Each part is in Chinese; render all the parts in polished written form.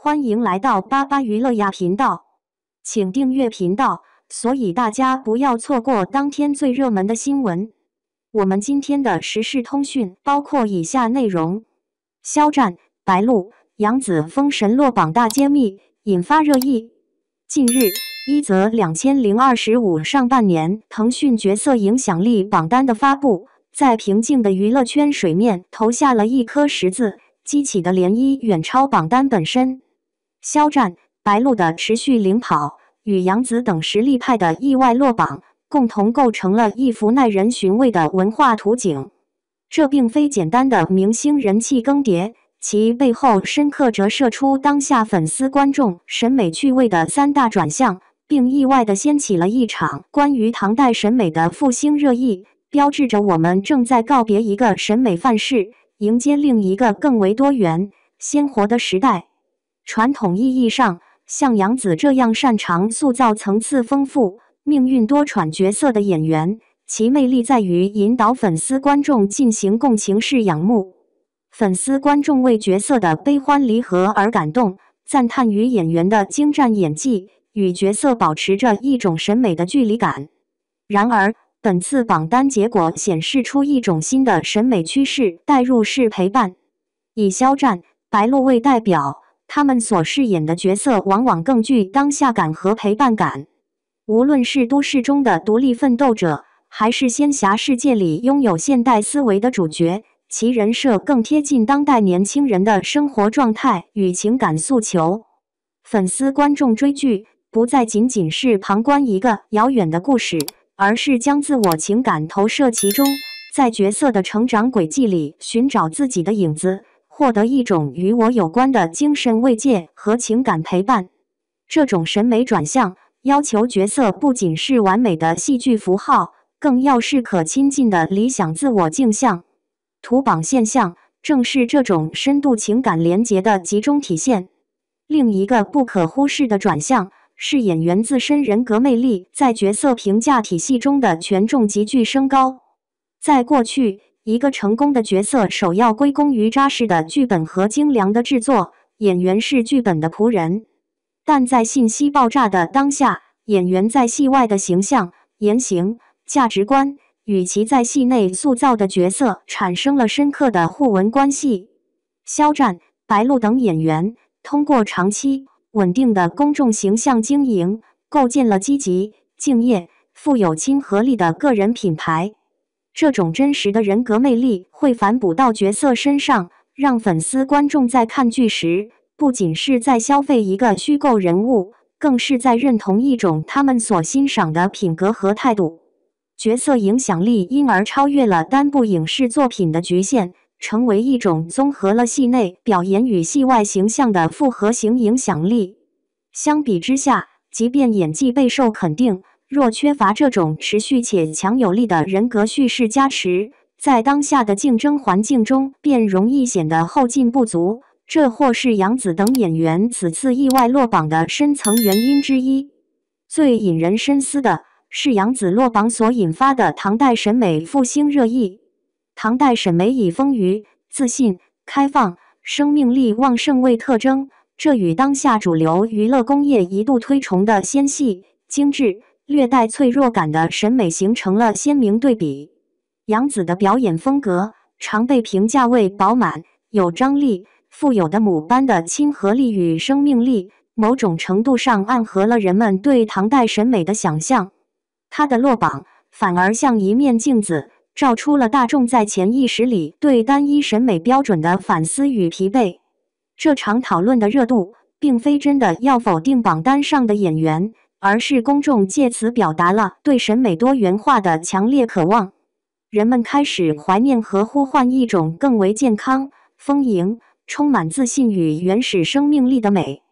欢迎来到巴巴娱乐呀频道，请订阅频道，所以大家不要错过当天最热门的新闻。我们今天的时事通讯包括以下内容：肖战、白鹿、杨紫封神落榜大揭秘，引发热议。近日，一则2025上半年腾讯角色影响力榜单的发布，在平静的娱乐圈水面投下了一颗石子，激起的涟漪远超榜单本身。肖战、白鹿的持续领跑，与杨紫等实力派的意外落榜，共同构成了一幅耐人寻味的文化图景。这并非简单的明星人气更迭，其背后深刻折射出当下粉丝观众审美趣味的三大转向，并意外地掀起了一场关于唐代审美的复兴热议，标志着我们正在告别一个审美范式，迎接另一个更为多元、鲜活的时代。传统意义上，像杨紫这样擅长塑造层次丰富、命运多舛角色的演员，其魅力在于引导粉丝观众进行共情式仰慕。粉丝观众为角色的悲欢离合而感动，赞叹于演员的精湛演技，与角色保持着一种审美的距离感。然而，本次榜单结果显示出一种新的审美趋势——代入式陪伴。以肖战、白鹿为代表，他们所饰演的角色往往更具当下感和陪伴感。无论是都市中的独立奋斗者，还是仙侠世界里拥有现代思维的主角，其人设更贴近当代年轻人的生活状态与情感诉求。粉丝观众追剧不再仅仅是旁观一个遥远的故事，而是将自我情感投射其中，在角色的成长轨迹里寻找自己的影子，获得一种与我有关的精神慰藉和情感陪伴。这种审美转向要求角色不仅是完美的戏剧符号，更要是可亲近的理想自我镜像。图榜现象正是这种深度情感连结的集中体现。另一个不可忽视的转向是演员自身人格魅力在角色评价体系中的权重急剧升高。在过去，一个成功的角色首要归功于扎实的剧本和精良的制作，演员是剧本的仆人。但在信息爆炸的当下，演员在戏外的形象、言行、价值观，与其在戏内塑造的角色产生了深刻的互文关系。肖战、白鹿等演员通过长期、稳定的公众形象经营，构建了积极、敬业、富有亲和力的个人品牌。这种真实的人格魅力会反哺到角色身上，让粉丝观众在看剧时，不仅是在消费一个虚构人物，更是在认同一种他们所欣赏的品格和态度。角色影响力因而超越了单部影视作品的局限，成为一种综合了戏内表演与戏外形象的复合型影响力。相比之下，即便演技备受肯定，若缺乏这种持续且强有力的人格叙事加持，在当下的竞争环境中便容易显得后劲不足，这或是杨紫等演员此次意外落榜的深层原因之一。最引人深思的是杨紫落榜所引发的唐代审美复兴热议。唐代审美以丰腴、自信、开放、生命力旺盛为特征，这与当下主流娱乐工业一度推崇的纤细、精致、略带脆弱感的审美形成了鲜明对比。杨紫的表演风格常被评价为饱满、有张力、富有的母般的亲和力与生命力，某种程度上暗合了人们对唐代审美的想象。她的落榜反而像一面镜子，照出了大众在潜意识里对单一审美标准的反思与疲惫。这场讨论的热度并非真的要否定榜单上的演员，而是公众借此表达了对审美多元化的强烈渴望。人们开始怀念和呼唤一种更为健康、丰盈、充满自信与原始生命力的美。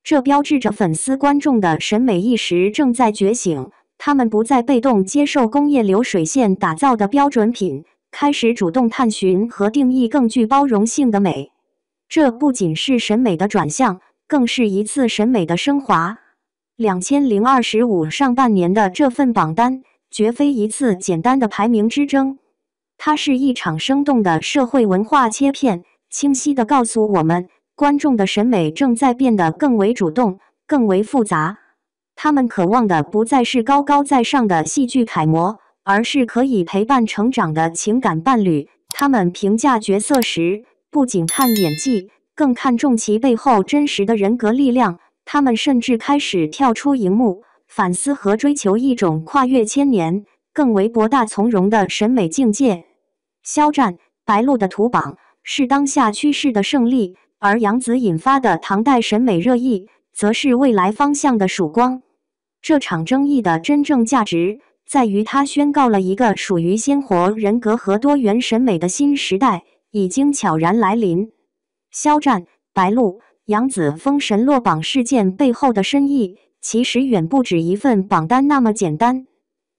这标志着粉丝观众的审美意识正在觉醒，他们不再被动接受工业流水线打造的标准品，开始主动探寻和定义更具包容性的美。这不仅是审美的转向，更是一次审美的升华。2025上半年的这份榜单绝非一次简单的排名之争，它是一场生动的社会文化切片，清晰地告诉我们，观众的审美正在变得更为主动、更为复杂。他们渴望的不再是高高在上的戏剧楷模，而是可以陪伴成长的情感伴侣。他们评价角色时，不仅看演技，更看重其背后真实的人格力量。他们甚至开始跳出荧幕，反思和追求一种跨越千年、更为博大从容的审美境界。肖战、白鹿的图榜是当下趋势的胜利，而杨紫引发的唐代审美热议，则是未来方向的曙光。这场争议的真正价值，在于它宣告了一个属于鲜活人格和多元审美的新时代已经悄然来临。肖战、白鹿、杨紫封神落榜事件背后的深意，其实远不止一份榜单那么简单。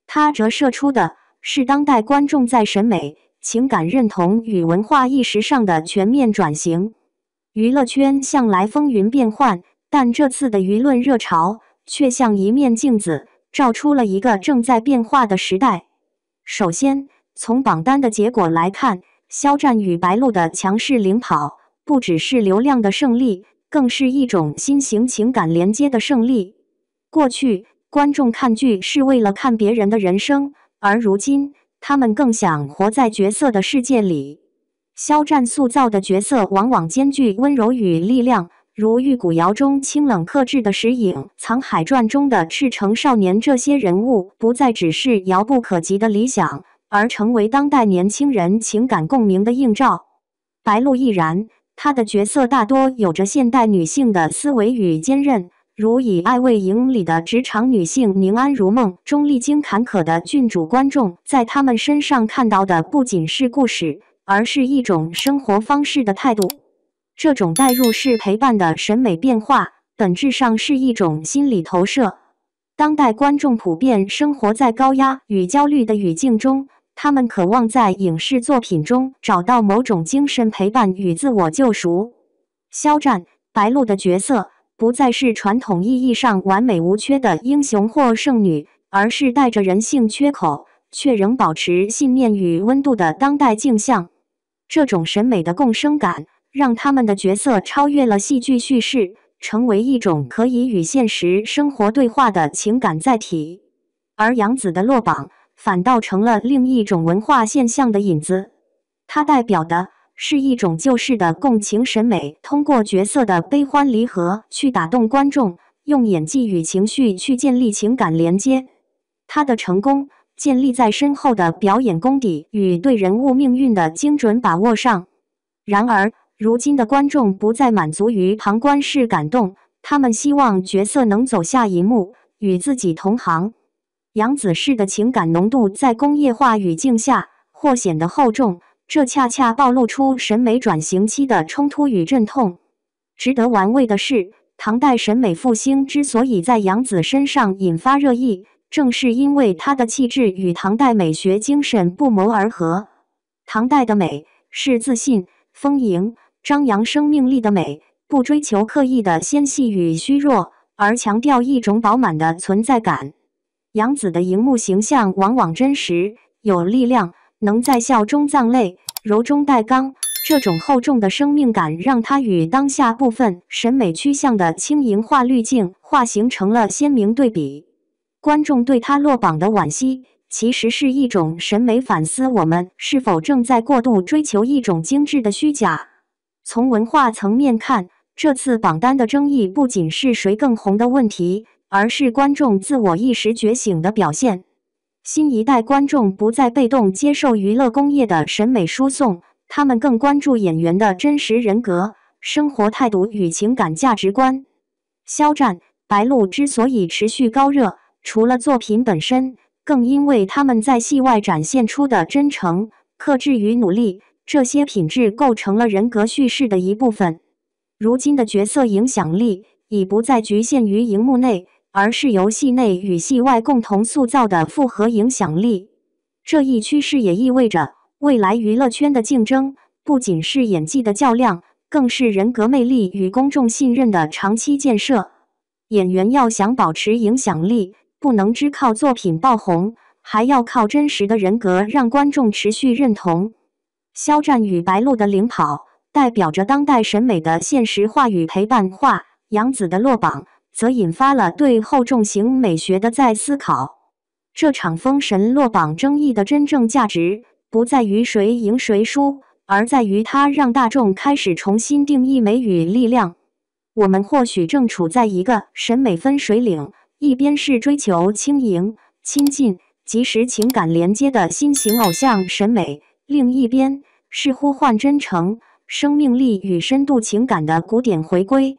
它折射出的是当代观众在审美、情感认同与文化意识上的全面转型。娱乐圈向来风云变幻，但这次的舆论热潮却像一面镜子，照出了一个正在变化的时代。首先，从榜单的结果来看，肖战与白鹿的强势领跑，不只是流量的胜利，更是一种新型情感连接的胜利。过去，观众看剧是为了看别人的人生，而如今，他们更想活在角色的世界里。肖战塑造的角色往往兼具温柔与力量，如《玉骨遥》中清冷克制的石影，《藏海传》中的赤诚少年，这些人物不再只是遥不可及的理想，而成为当代年轻人情感共鸣的映照。白鹿亦然，她的角色大多有着现代女性的思维与坚韧，如以《爱未营》里的职场女性宁安如梦中历经坎坷的郡主，观众在她们身上看到的不仅是故事，而是一种生活方式的态度。这种代入式陪伴的审美变化，本质上是一种心理投射。当代观众普遍生活在高压与焦虑的语境中，他们渴望在影视作品中找到某种精神陪伴与自我救赎。肖战、白鹿的角色不再是传统意义上完美无缺的英雄或圣女，而是带着人性缺口，却仍保持信念与温度的当代镜像。这种审美的共生感，让他们的角色超越了戏剧叙事，成为一种可以与现实生活对话的情感载体。而杨紫的落榜，反倒成了另一种文化现象的引子。它代表的是一种旧式的共情审美，通过角色的悲欢离合去打动观众，用演技与情绪去建立情感连接。它的成功建立在深厚的表演功底与对人物命运的精准把握上。然而，如今的观众不再满足于旁观式感动，他们希望角色能走下银幕，与自己同行。杨紫式的情感浓度在工业化语境下或显得厚重，这恰恰暴露出审美转型期的冲突与阵痛。值得玩味的是，唐代审美复兴之所以在杨紫身上引发热议，正是因为她的气质与唐代美学精神不谋而合。唐代的美是自信、丰盈、张扬生命力的美，不追求刻意的纤细与虚弱，而强调一种饱满的存在感。杨紫的荧幕形象往往真实、有力量，能在笑中藏泪，柔中带刚。这种厚重的生命感，让她与当下部分审美趋向的轻盈化滤镜化形成了鲜明对比。观众对她落榜的惋惜，其实是一种审美反思，我们是否正在过度追求一种精致的虚假？从文化层面看，这次榜单的争议不仅是谁更红的问题，而是观众自我意识觉醒的表现。新一代观众不再被动接受娱乐工业的审美输送，他们更关注演员的真实人格、生活态度与情感价值观。肖战、白鹿之所以持续高热，除了作品本身，更因为他们在戏外展现出的真诚、克制与努力，这些品质构成了人格叙事的一部分。如今的角色影响力已不再局限于荧幕内，而是由戏内与戏外共同塑造的复合影响力。这一趋势也意味着，未来娱乐圈的竞争不仅是演技的较量，更是人格魅力与公众信任的长期建设。演员要想保持影响力，不能只靠作品爆红，还要靠真实的人格让观众持续认同。肖战与白鹿的领跑，代表着当代审美的现实化与陪伴化。杨子的落榜，则引发了对后重型美学的再思考。这场封神落榜争议的真正价值，不在于谁赢谁输，而在于它让大众开始重新定义美与力量。我们或许正处在一个审美分水岭，一边是追求轻盈、亲近、即时情感连接的新型偶像审美，另一边是呼唤真诚、生命力与深度情感的古典回归。